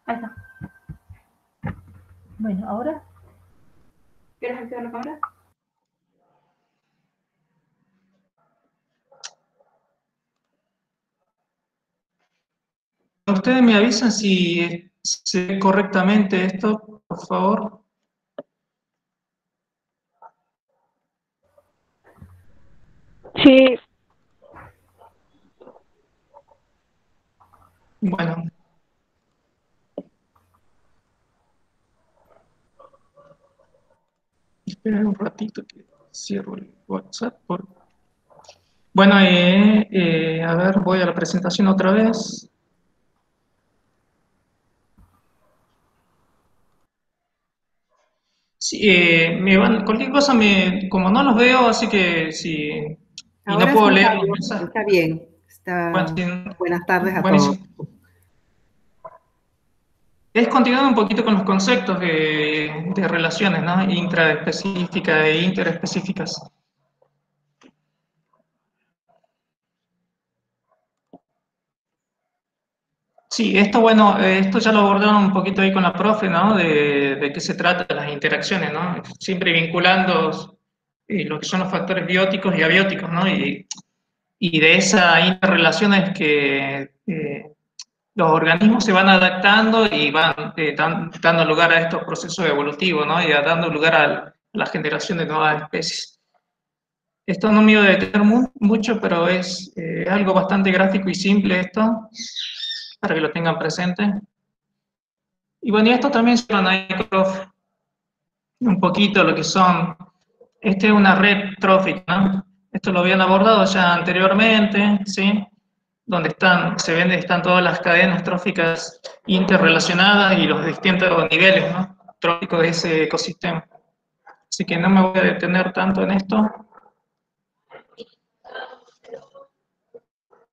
Ahí está. Bueno, ahora. ¿Quieres activar la cámara? Ustedes me avisan si se ve correctamente esto, por favor. Sí. Bueno. Esperen un ratito que cierro el WhatsApp. Bueno, a ver, voy a la presentación otra vez. Sí, cualquier cosa, como no los veo, así que si, y no Ahora puedo sí, leer los Fabio, mensajes. está bien. Bueno, Buenas tardes a todos. buenísimo. Es continuar un poquito con los conceptos de relaciones, ¿no? Intraespecíficas e interespecíficas. Sí, esto, bueno, esto ya lo abordaron un poquito ahí con la profe, ¿no? De qué se trata las interacciones, ¿no? Siempre vinculando lo que son los factores bióticos y abióticos, ¿no? Y de esa interrelación es que los organismos se van adaptando y van dando lugar a estos procesos evolutivos, ¿no? Y dando lugar a la generación de nuevas especies. Esto no me iba a detener mucho, pero es algo bastante gráfico y simple esto, para que lo tengan presente. Y bueno, y esto también se van a ir un poquito lo que son, es una red trófica, ¿no? Esto lo habían abordado ya anteriormente, ¿sí? Donde están todas las cadenas tróficas interrelacionadas y los distintos niveles, ¿no? Tróficos de ese ecosistema. Así que no me voy a detener tanto en esto.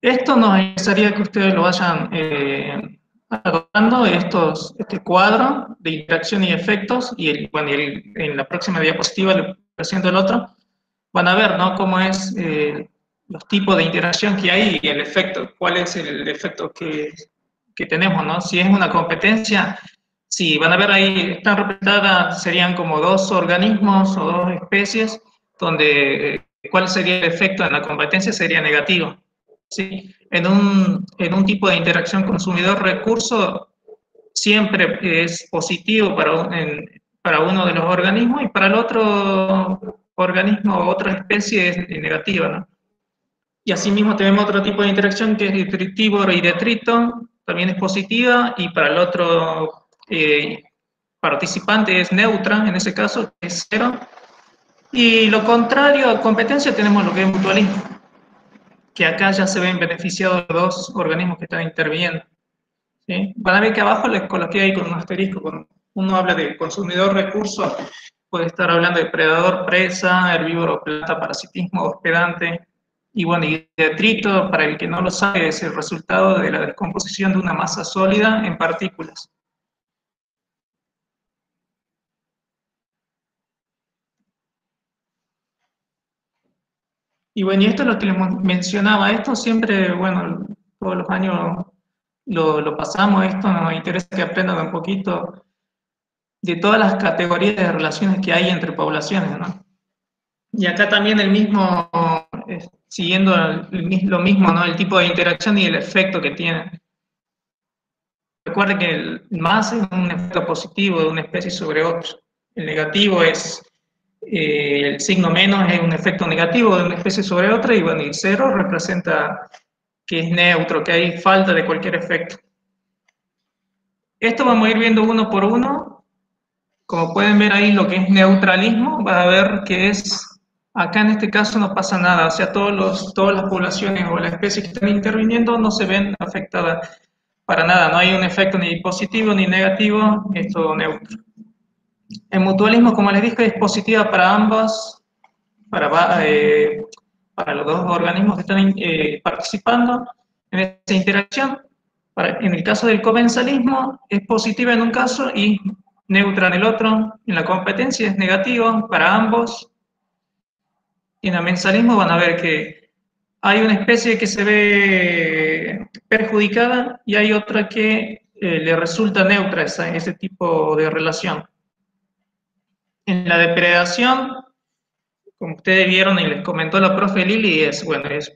Esto nos interesaría que ustedes lo vayan adoptando, este cuadro de interacción y efectos, y bueno, en la próxima diapositiva le presento el otro, van a ver, ¿no? Cómo es los tipos de interacción que hay y el efecto, cuál es el efecto que tenemos, ¿no? Si es una competencia, sí, van a ver ahí, están representadas, serían como dos organismos o dos especies, donde cuál sería el efecto en la competencia sería negativo. ¿Sí? En un tipo de interacción consumidor-recurso siempre es positivo para uno de los organismos y para el otro organismo o otra especie es negativa, ¿no? Y asimismo tenemos otro tipo de interacción que es detritívoro y detrito, también es positiva, y para el otro participante es neutra, en ese caso es cero. Y lo contrario a competencia tenemos lo que es mutualismo, que acá ya se ven beneficiados los dos organismos que están interviniendo. ¿Sí? Van a ver que abajo les coloqué ahí con un asterisco, cuando uno habla de consumidor-recurso, puede estar hablando de predador-presa, herbívoro-planta, parasitismo, hospedante, y bueno, y detrito, para el que no lo sabe, es el resultado de la descomposición de una masa sólida en partículas. Y bueno, y esto es lo que les mencionaba, esto siempre, bueno, todos los años lo pasamos, esto nos interesa que aprendan un poquito de todas las categorías de relaciones que hay entre poblaciones, ¿no? Y acá también siguiendo lo mismo, ¿no? El tipo de interacción y el efecto que tiene. Recuerden que el más es un efecto positivo de una especie sobre otra. El negativo es, el signo menos es un efecto negativo de una especie sobre otra, y bueno, y cero representa que es neutro, que hay falta de cualquier efecto. Esto vamos a ir viendo uno por uno. Como pueden ver ahí lo que es neutralismo, va a ver que acá en este caso no pasa nada, o sea, todas las poblaciones o las especies que están interviniendo no se ven afectadas para nada, no hay un efecto ni positivo ni negativo, es todo neutro. El mutualismo, como les dije, es positiva para ambos, para los dos organismos que están participando en esta interacción. En el caso del comensalismo, es positiva en un caso y neutra en el otro. En la competencia es negativo para ambos. Y en el mensalismo van a ver que hay una especie que se ve perjudicada y hay otra que le resulta neutra ese tipo de relación. En la depredación, como ustedes vieron y les comentó la profe Lili, es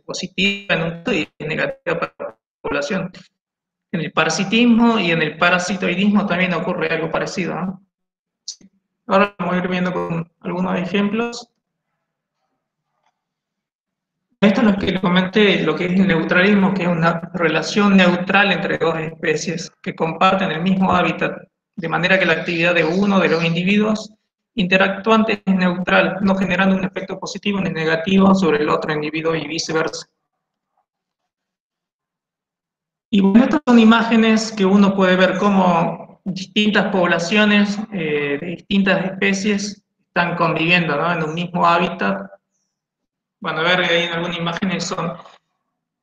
positiva en un punto y es negativa para la población. En el parasitismo y en el parasitoidismo también ocurre algo parecido, ¿no? Ahora vamos a ir viendo con algunos ejemplos. Esto es lo que les comenté, lo que es el neutralismo, que es una relación neutral entre dos especies que comparten el mismo hábitat, de manera que la actividad de uno de los individuos interactuantes es neutral, no generando un efecto positivo ni negativo sobre el otro individuo y viceversa. Y bueno, estas son imágenes que uno puede ver cómo distintas poblaciones de distintas especies están conviviendo, ¿no?, en un mismo hábitat. Van a ver ahí en algunas imágenes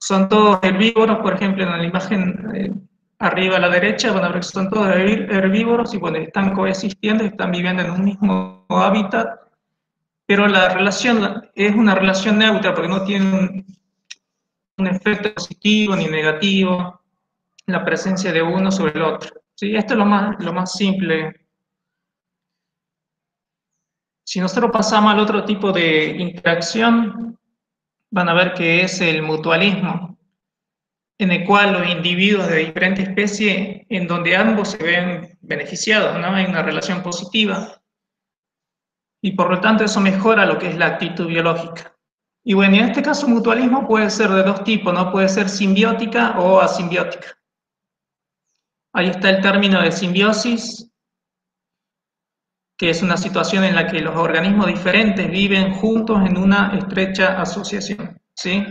son todos herbívoros, por ejemplo, en la imagen arriba a la derecha van a ver que son todos herbívoros y bueno, están coexistiendo, están viviendo en un mismo hábitat, pero la relación es una relación neutra porque no tiene un efecto positivo ni negativo la presencia de uno sobre el otro. ¿Sí? Esto es lo más simple. Si nosotros pasamos al otro tipo de interacción, van a ver que es el mutualismo, en el cual los individuos de diferentes especies, en donde ambos se ven beneficiados, ¿no? Hay una relación positiva, y por lo tanto eso mejora lo que es la actitud biológica. Y bueno, en este caso mutualismo puede ser de dos tipos, ¿no? Puede ser simbiótica o asimbiótica. Ahí está el término de simbiosis, que es una situación en la que los organismos diferentes viven juntos en una estrecha asociación, ¿sí?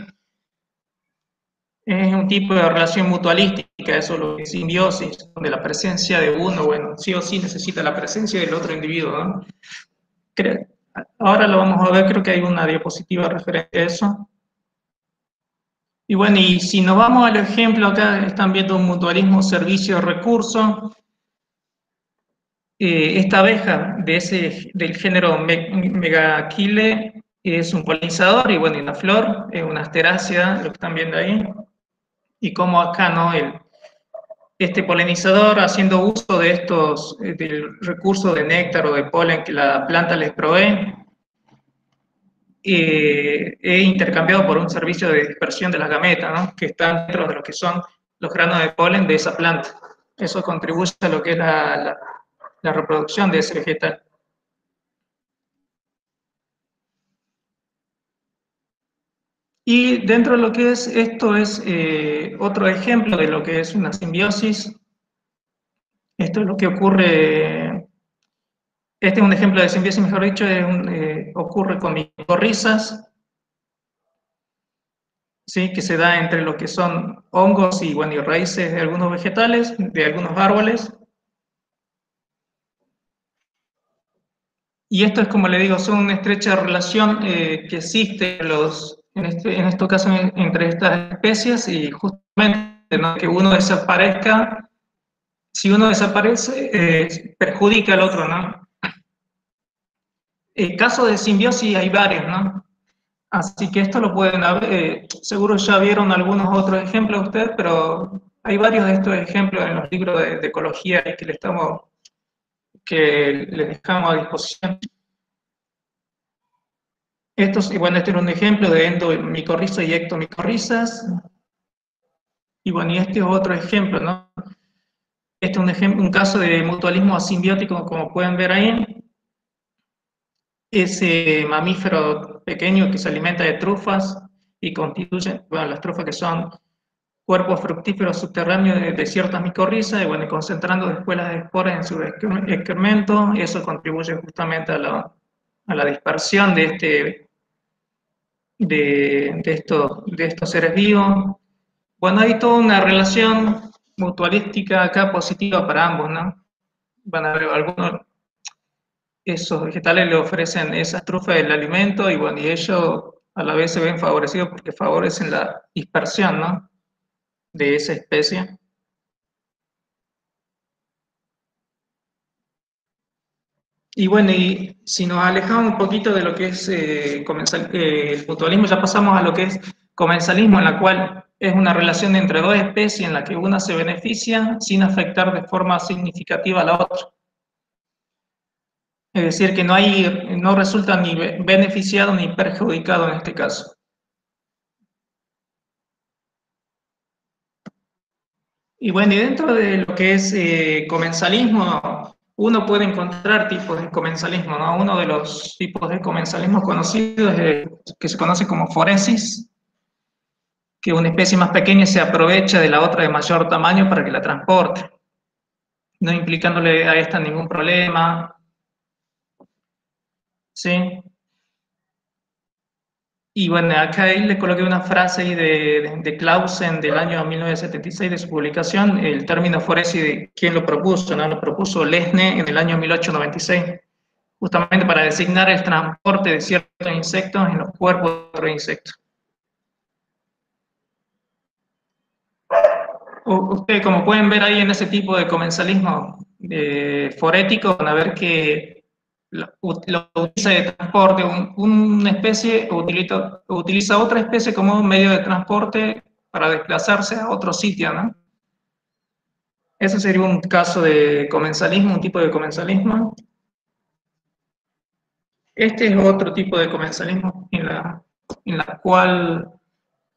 Es un tipo de relación mutualística, eso es lo que es simbiosis, donde la presencia de uno, bueno, sí o sí necesita la presencia del otro individuo, ¿no? Ahora lo vamos a ver, creo que hay una diapositiva referente a eso. Y bueno, y si nos vamos al ejemplo, acá están viendo un mutualismo servicio-recurso. Esta abeja del género Megachile es un polinizador y bueno, y la flor es una asterácea, lo que están viendo ahí. Y como acá, ¿no? Este polinizador, haciendo uso de del recurso de néctar o de polen que la planta les provee, es intercambiado por un servicio de dispersión de las gametas, ¿no?, que están dentro de lo que son los granos de polen de esa planta. Eso contribuye a lo que es la reproducción de ese vegetal. Y dentro de lo que es esto es otro ejemplo de lo que es una simbiosis. Esto es lo que ocurre, este es un ejemplo de simbiosis, mejor dicho, ocurre con micorrizas, ¿sí?, que se da entre lo que son hongos y, bueno, y raíces de algunos vegetales, de algunos árboles. Y esto es, como le digo, son una estrecha relación que existe en este caso entre estas especies, y justamente, ¿no?, que uno desaparezca, si uno desaparece, perjudica al otro, ¿no? Casos de simbiosis hay varios, ¿no? Así que esto lo pueden ver, seguro ya vieron algunos otros ejemplos ustedes, pero hay varios de estos ejemplos en los libros de ecología que les dejamos a disposición. Bueno, este era un ejemplo de endomicorrizas y ectomicorrizas. Y bueno, y este es otro ejemplo, ¿no? Este es un caso de mutualismo asimbiótico, como pueden ver ahí. Ese mamífero pequeño que se alimenta de trufas y constituye, bueno, las trufas que son cuerpos fructíferos subterráneos de ciertas micorrizas, y bueno, concentrando después las esporas en su excremento, eso contribuye justamente a la dispersión de estos seres vivos. Bueno, hay toda una relación mutualística acá positiva para ambos, ¿no? Van a ver, algunos, esos vegetales le ofrecen esas trufas del alimento y bueno, y ellos a la vez se ven favorecidos porque favorecen la dispersión, ¿no?, de esa especie. Y bueno, y si nos alejamos un poquito de lo que es el mutualismo, ya pasamos a lo que es comensalismo, en la cual es una relación entre dos especies en la que una se beneficia sin afectar de forma significativa a la otra. Es decir, que no resulta ni beneficiado ni perjudicado en este caso. Y bueno, y dentro de lo que es comensalismo, uno puede encontrar tipos de comensalismo, ¿no? Uno de los tipos de comensalismo conocidos es que se conoce como foresis, que una especie más pequeña se aprovecha de la otra de mayor tamaño para que la transporte, no implicándole a esta ningún problema, ¿sí? Y bueno, acá ahí le coloqué una frase ahí de Clausen del año 1976 de su publicación, el término foresis, ¿quién lo propuso? ¿No? Lo propuso Lesne en el año 1896, justamente para designar el transporte de ciertos insectos en los cuerpos de otros insectos. Ustedes, como pueden ver ahí en ese tipo de comensalismo forético, van a ver que lo utiliza de transporte, una especie utiliza otra especie como un medio de transporte para desplazarse a otro sitio, ¿no? Ese sería un caso de comensalismo, un tipo de comensalismo. Este es otro tipo de comensalismo en la cual,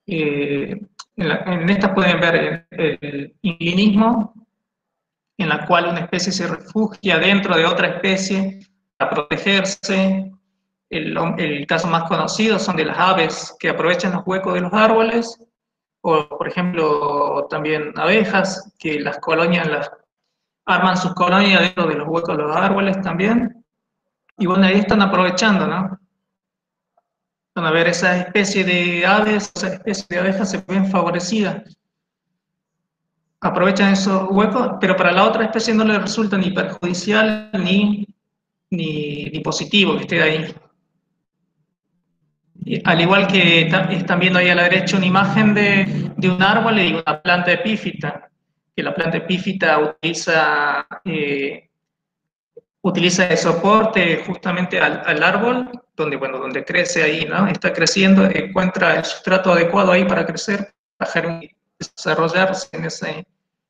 en esta pueden ver el inclinismo, en la cual una especie se refugia dentro de otra especie para protegerse. El caso más conocido son de las aves que aprovechan los huecos de los árboles, o por ejemplo también abejas que arman sus colonias dentro de los huecos de los árboles también. Y bueno, ahí están aprovechando, ¿no? Van a ver esa especie de aves, esa especie de abejas se ven favorecidas. Aprovechan esos huecos, pero para la otra especie no le resulta ni perjudicial ni positivo que esté ahí. Al igual que están viendo ahí a la derecha una imagen de un árbol y una planta epífita, que la planta epífita utiliza de soporte justamente al árbol, donde crece ahí, ¿no? Está creciendo, encuentra el sustrato adecuado ahí para crecer, para desarrollarse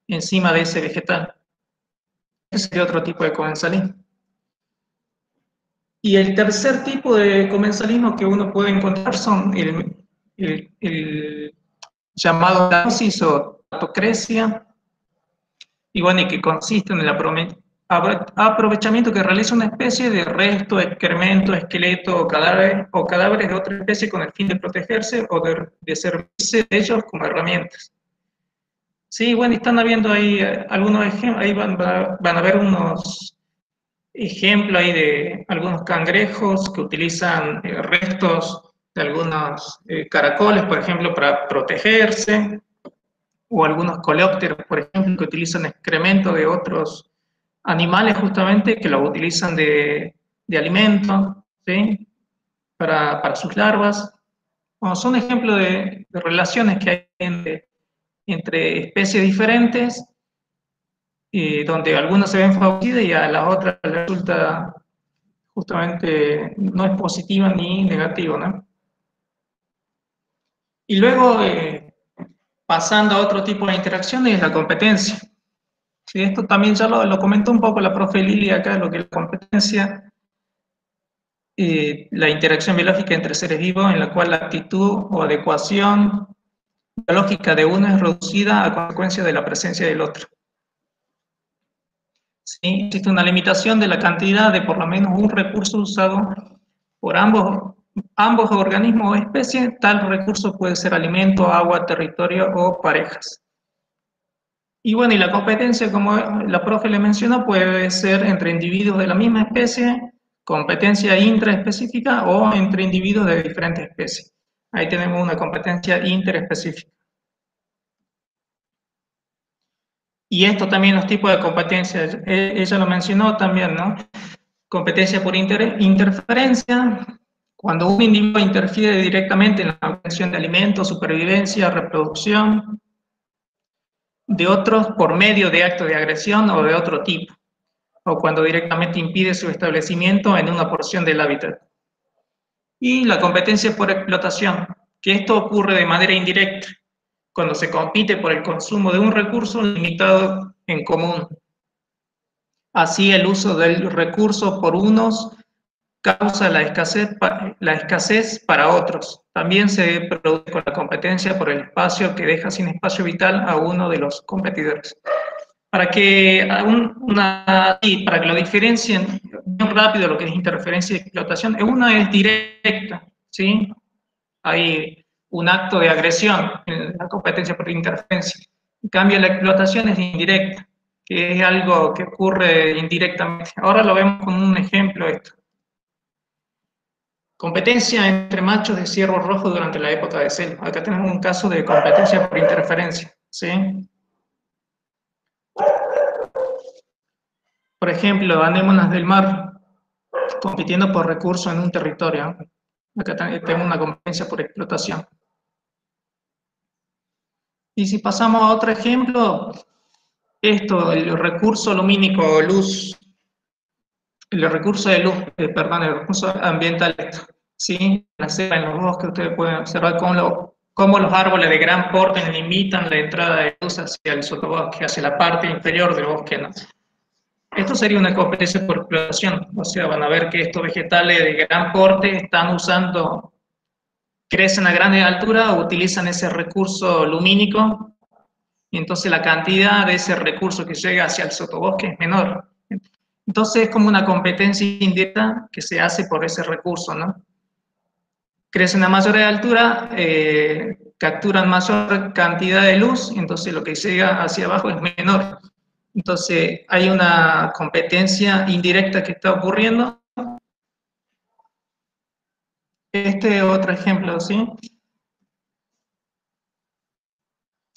encima de ese vegetal. Ese sería otro tipo de comensalismo. Y el tercer tipo de comensalismo que uno puede encontrar son el llamado gnosis o patocresia, y bueno, y que consiste en el aprovechamiento que realiza una especie de resto, excremento, esqueleto o cadáveres de otra especie con el fin de protegerse o de servirse de ellos como herramientas. Sí, bueno, están habiendo ahí algunos ejemplos, ahí van a ver unos ejemplo ahí de algunos cangrejos que utilizan restos de algunos caracoles, por ejemplo, para protegerse, o algunos coleópteros, por ejemplo, que utilizan excremento de otros animales justamente, que lo utilizan de alimento, ¿sí? Para sus larvas. Bueno, son ejemplos de relaciones que hay entre especies diferentes, donde algunas se ven favorecidas y a las otras les resulta justamente no es positiva ni negativa, ¿no? Y luego, pasando a otro tipo de interacciones, es la competencia. Sí, esto también ya lo comentó un poco la profe Lili acá, lo que es la competencia, la interacción biológica entre seres vivos, en la cual la actitud o adecuación biológica de uno es reducida a consecuencia de la presencia del otro. ¿Sí? Existe una limitación de la cantidad de por lo menos un recurso usado por ambos organismos o especies. Tal recurso puede ser alimento, agua, territorio o parejas. Y bueno, y la competencia, como la profe le mencionó, puede ser entre individuos de la misma especie, competencia intraespecífica, o entre individuos de diferentes especies. Ahí tenemos una competencia interespecífica. Y esto también, los tipos de competencias, ella lo mencionó también, ¿no? Competencia por interferencia, cuando un individuo interfiere directamente en la obtención de alimentos, supervivencia, reproducción de otros por medio de actos de agresión o de otro tipo, o cuando directamente impide su establecimiento en una porción del hábitat. Y la competencia por explotación, que esto ocurre de manera indirecta, cuando se compite por el consumo de un recurso limitado en común. Así, el uso del recurso por unos causa la escasez para otros. También se produce con la competencia por el espacio que deja sin espacio vital a uno de los competidores. Para que lo diferencien bien rápido lo que es interferencia y explotación, una es directa, ¿sí? Hay un acto de agresión en la competencia por interferencia. En cambio, la explotación es indirecta, que es algo que ocurre indirectamente. Ahora lo vemos con un ejemplo esto. Competencia entre machos de ciervo rojo durante la época de celo. Acá tenemos un caso de competencia por interferencia, ¿sí? Por ejemplo, anémonas del mar compitiendo por recursos en un territorio. Acá tenemos una competencia por explotación. Y si pasamos a otro ejemplo, esto, el recurso lumínico, luz, el recurso de luz, el recurso ambiental, ¿sí? La selva, en los bosques, ustedes pueden observar cómo los árboles de gran porte limitan la entrada de luz hacia el sotobosque, hacia la parte inferior del bosque, ¿no? Esto sería una competencia por explotación, o sea, van a ver que estos vegetales de gran porte están crecen a grande altura, utilizan ese recurso lumínico, y entonces la cantidad de ese recurso que llega hacia el sotobosque es menor. Entonces es como una competencia indirecta que se hace por ese recurso, ¿no? Crecen a mayor altura, capturan mayor cantidad de luz, entonces lo que llega hacia abajo es menor. Entonces hay una competencia indirecta que está ocurriendo. Este es otro ejemplo, ¿sí?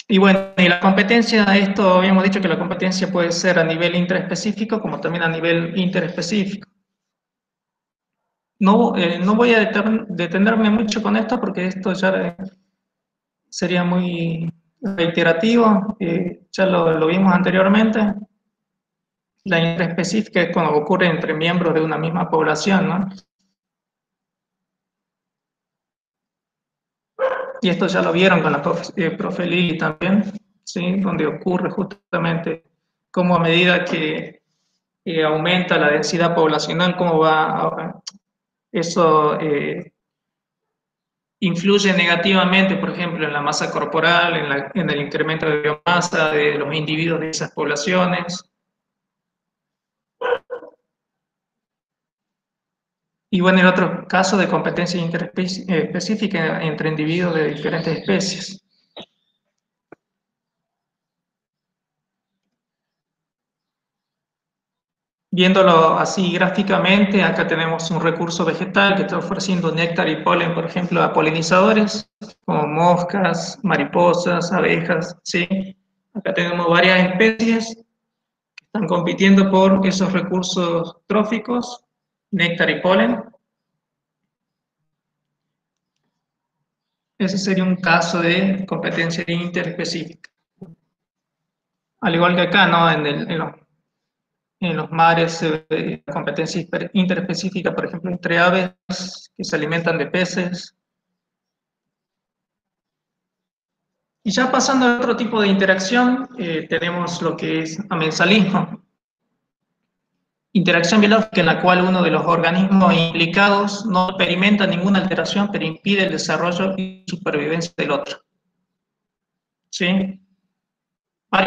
Y bueno, y la competencia, esto habíamos dicho que la competencia puede ser a nivel intraespecífico como también a nivel interespecífico. No voy a detenerme mucho con esto porque esto ya sería muy reiterativo, ya lo vimos anteriormente. La intraespecífica es cuando ocurre entre miembros de una misma población, ¿no? Y esto ya lo vieron con la profe Lili también, ¿sí? Donde ocurre justamente cómo a medida que aumenta la densidad poblacional, cómo va eso influye negativamente, por ejemplo, en la masa corporal, en el incremento de biomasa de los individuos de esas poblaciones. Y bueno, el otro caso de competencia interespecífica entre individuos de diferentes especies. Viéndolo así gráficamente, acá tenemos un recurso vegetal que está ofreciendo néctar y polen, por ejemplo, a polinizadores, como moscas, mariposas, abejas, ¿sí? Acá tenemos varias especies que están compitiendo por esos recursos tróficos, néctar y polen. Ese sería un caso de competencia interespecífica. Al igual que acá, ¿no? En los mares se ve competencia interespecífica, por ejemplo, entre aves que se alimentan de peces. Y ya pasando a otro tipo de interacción, tenemos lo que es amensalismo. Interacción biológica en la cual uno de los organismos implicados no experimenta ninguna alteración, pero impide el desarrollo y supervivencia del otro. ¿Sí? Hay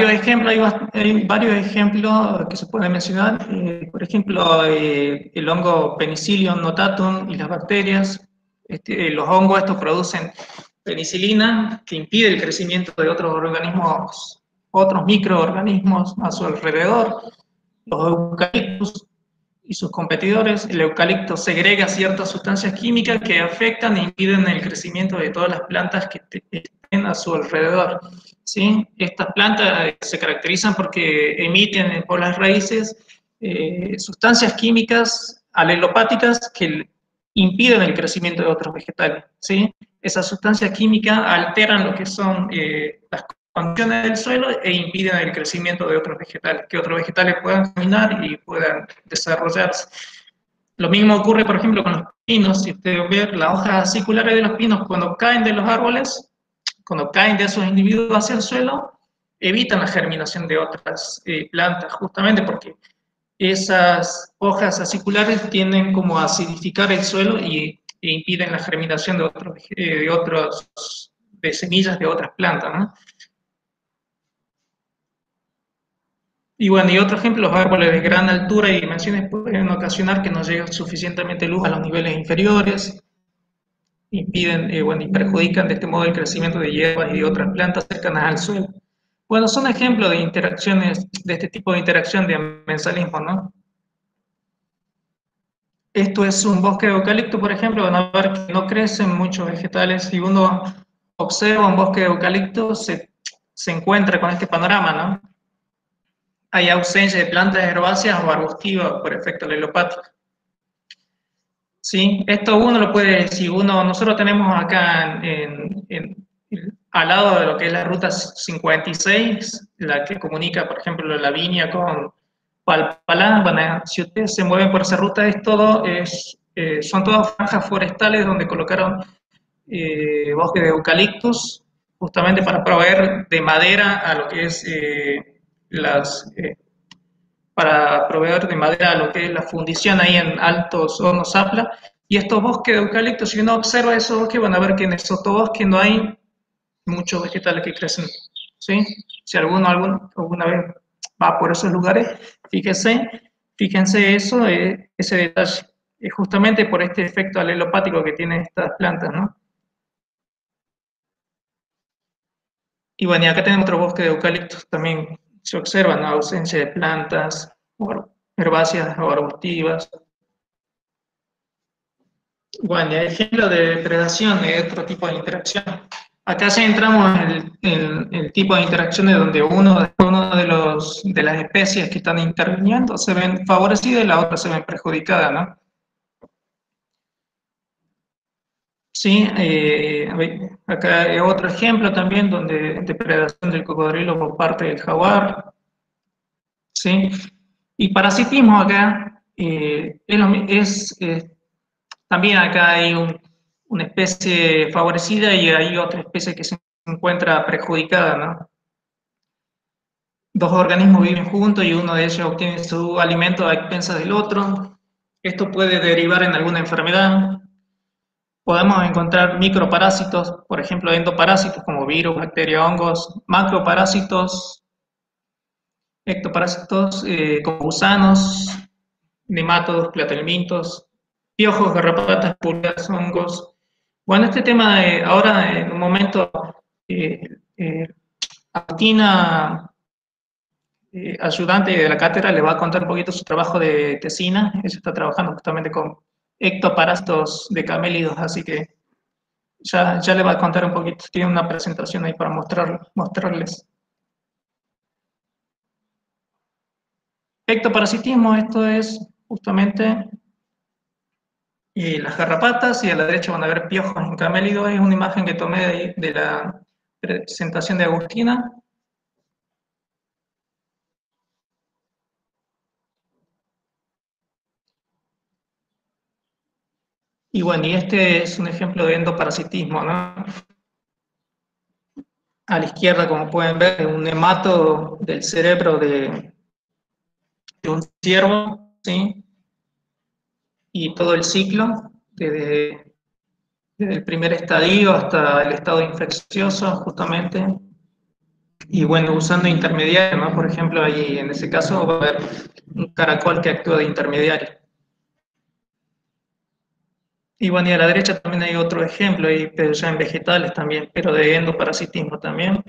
varios ejemplos que se pueden mencionar. Por ejemplo, el hongo Penicillium notatum y las bacterias. Los hongos estos producen penicilina que impide el crecimiento de otros organismos, otros microorganismos a su alrededor. Los eucaliptos y sus competidores. El eucalipto segrega ciertas sustancias químicas que afectan e impiden el crecimiento de todas las plantas que estén a su alrededor. ¿Sí? Estas plantas se caracterizan porque emiten por las raíces sustancias químicas alelopáticas que impiden el crecimiento de otros vegetales. ¿Sí? Esas sustancias químicas alteran lo que son las condiciones del suelo e impiden el crecimiento de otros vegetales, que otros vegetales puedan caminar y puedan desarrollarse. Lo mismo ocurre, por ejemplo, con los pinos. Si ustedes ven las hojas aciculares de los pinos, cuando caen de los árboles, cuando caen de esos individuos hacia el suelo, evitan la germinación de otras plantas, justamente porque esas hojas aciculares tienden como a acidificar el suelo e impiden la germinación de semillas de otras plantas, ¿no? Y bueno, y otro ejemplo, los árboles de gran altura y dimensiones pueden ocasionar que no llegue suficientemente luz a los niveles inferiores, impiden, bueno, y perjudican de este modo el crecimiento de hierbas y de otras plantas cercanas al suelo. Bueno, son ejemplos de interacciones, de este tipo de interacción de amensalismo, ¿no? Esto es un bosque de eucalipto, por ejemplo, van a ver que no crecen muchos vegetales. Si uno observa un bosque de eucalipto, se encuentra con este panorama, ¿no? Hay ausencia de plantas herbáceas o arbustivas por efecto alelopático. Sí, esto uno lo puede, si nosotros tenemos acá al lado de lo que es la ruta 56, la que comunica, por ejemplo, La Viña con Palpalá. Bueno, si ustedes se mueven por esa ruta, son todas franjas forestales donde colocaron bosques de eucaliptos, justamente para proveer de madera a lo que es para proveer de madera a lo que es la fundición ahí en Altos Hornos Zapla. Y estos bosques de eucaliptos, si uno observa esos bosques, van a ver que en esos bosques no hay muchos vegetales que crecen, ¿sí? Si alguna vez va por esos lugares, fíjense eso, ese detalle, justamente por este efecto alelopático que tienen estas plantas, ¿no? Y bueno, y acá tenemos otro bosque de eucaliptos, también se observa, ¿no? Ausencia de plantas herbáceas o arbustivas. Bueno, y hay ejemplo de depredación y otro tipo de interacción. Acá ya entramos en el tipo de interacciones donde uno de las especies que están interviniendo se ven favorecidas y las otras se ven perjudicadas, ¿no? Sí, acá hay otro ejemplo también donde depredación del cocodrilo por parte del jaguar, ¿sí? Y parasitismo acá también acá hay una especie favorecida y hay otra especie que se encuentra perjudicada, ¿no? Dos organismos viven juntos y uno de ellos obtiene su alimento a expensas del otro. Esto puede derivar en alguna enfermedad. Podemos encontrar microparásitos, por ejemplo, endoparásitos como virus, bacterias, hongos, macroparásitos, ectoparásitos como gusanos, nemátodos, platelmintos, piojos, garrapatas, pulgas, hongos. Bueno, este tema ahora en un momento eh, eh, Agustina, ayudante de la cátedra, le va a contar un poquito su trabajo de tesina. Ella está trabajando justamente con ectoparásitos de camélidos, así que ya le va a contar un poquito. Tiene una presentación ahí para mostrarles. Ectoparasitismo, esto es justamente las garrapatas, y a la derecha van a ver piojos en camélidos. Es una imagen que tomé de la presentación de Agustina. Y bueno, y este es un ejemplo de endoparasitismo, ¿no? A la izquierda, como pueden ver, un hemato del cerebro de un ciervo, ¿sí? Y todo el ciclo, desde el primer estadio hasta el estado infeccioso, justamente. Y bueno, usando intermediarios, ¿no? Por ejemplo, ahí en ese caso va a haber un caracol que actúa de intermediario. Y bueno, y a la derecha también hay otro ejemplo, ahí, pero ya en vegetales también, pero de endoparasitismo también.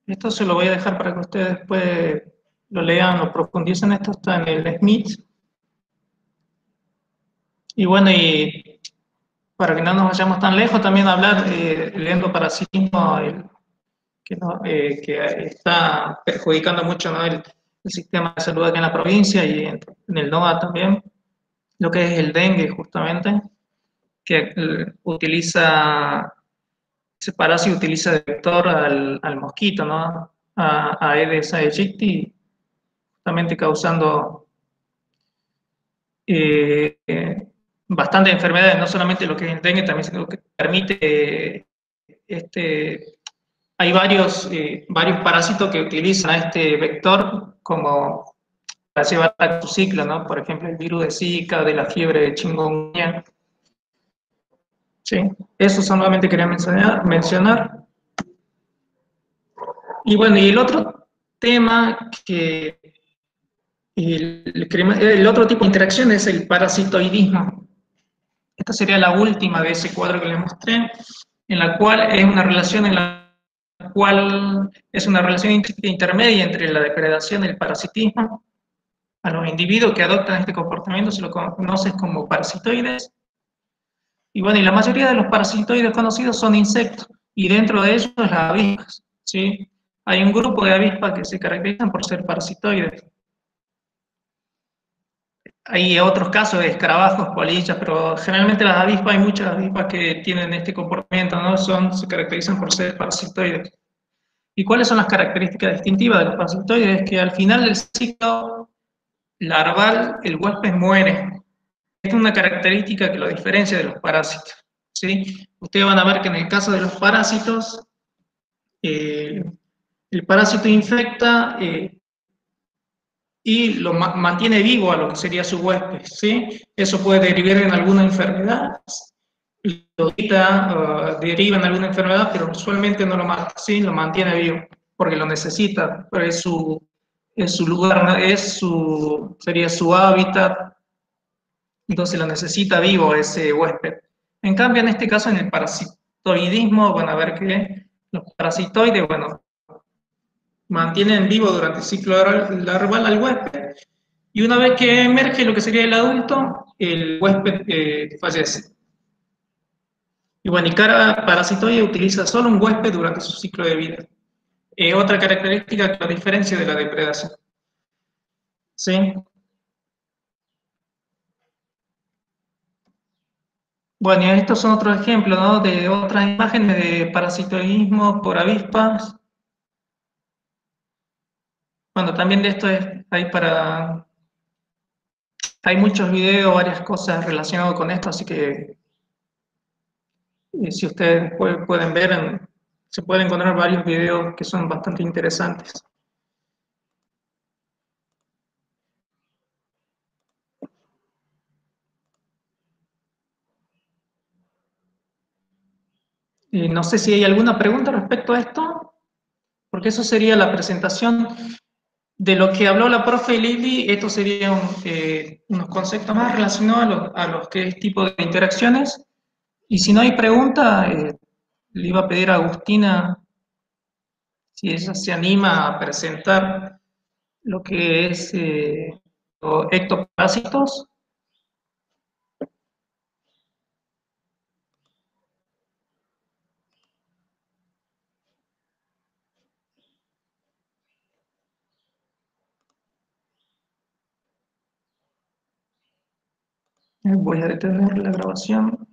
Esto se lo voy a dejar para que ustedes después lo lean o profundicen. Esto está en el Smith. Y bueno, y para que no nos vayamos tan lejos, también hablar del endoparasitismo que está perjudicando mucho, ¿no? el sistema de salud aquí en la provincia y en el NOA también, lo que es el dengue justamente, que ese parásito utiliza de vector al mosquito, ¿no? A Aedes aegypti, justamente causando bastantes enfermedades, no solamente lo que es el dengue, también sino que permite, hay varios parásitos que utilizan a este vector como para llevar a su ciclo, ¿no? Por ejemplo, el virus de Zika, de la fiebre de chikungunya. Sí, eso solamente quería mencionar. Y bueno, y el otro tema el otro tipo de interacción es el parasitoidismo. Esta sería la última de ese cuadro que les mostré, en la cual es una relación intermedia entre la depredación y el parasitismo. A los individuos que adoptan este comportamiento se lo conocen como parasitoides. Y bueno, y la mayoría de los parasitoides conocidos son insectos, y dentro de ellos las avispas, ¿sí? Hay un grupo de avispas que se caracterizan por ser parasitoides. Hay otros casos de escarabajos, polillas, pero generalmente las avispas, hay muchas avispas que tienen este comportamiento, ¿no? Se caracterizan por ser parasitoides. ¿Y cuáles son las características distintivas de los parasitoides? Es que al final del ciclo larval, el huésped muere. Esta es una característica que lo diferencia de los parásitos, ¿sí? Ustedes van a ver que en el caso de los parásitos, el parásito infecta y lo mantiene vivo a lo que sería su huésped, ¿sí? Eso puede derivar en alguna enfermedad, deriva en alguna enfermedad, pero usualmente no lo mata, ¿sí? Lo mantiene vivo, porque lo necesita, pero es su lugar, ¿no? Sería su hábitat, entonces lo necesita vivo ese huésped. En cambio, en este caso, en el parasitoidismo, van a ver que los parasitoides, bueno, mantienen vivo durante el ciclo larval al huésped, y una vez que emerge lo que sería el adulto, el huésped fallece. Y bueno, y cada parasitoide utiliza solo un huésped durante su ciclo de vida. Otra característica que lo diferencia de la depredación. ¿Sí? Bueno, y estos son otros ejemplos, ¿no? De otras imágenes de parasitoidismo por avispas. Bueno, también de esto hay muchos videos, varias cosas relacionadas con esto, así que si ustedes pueden ver, se pueden encontrar varios videos que son bastante interesantes. No sé si hay alguna pregunta respecto a esto, porque eso sería la presentación de lo que habló la profe Lili. Esto sería unos conceptos más relacionados a los que es tipo de interacciones. Y si no hay pregunta, le iba a pedir a Agustina si ella se anima a presentar lo que es los ectoparásitos. Voy a detener la grabación.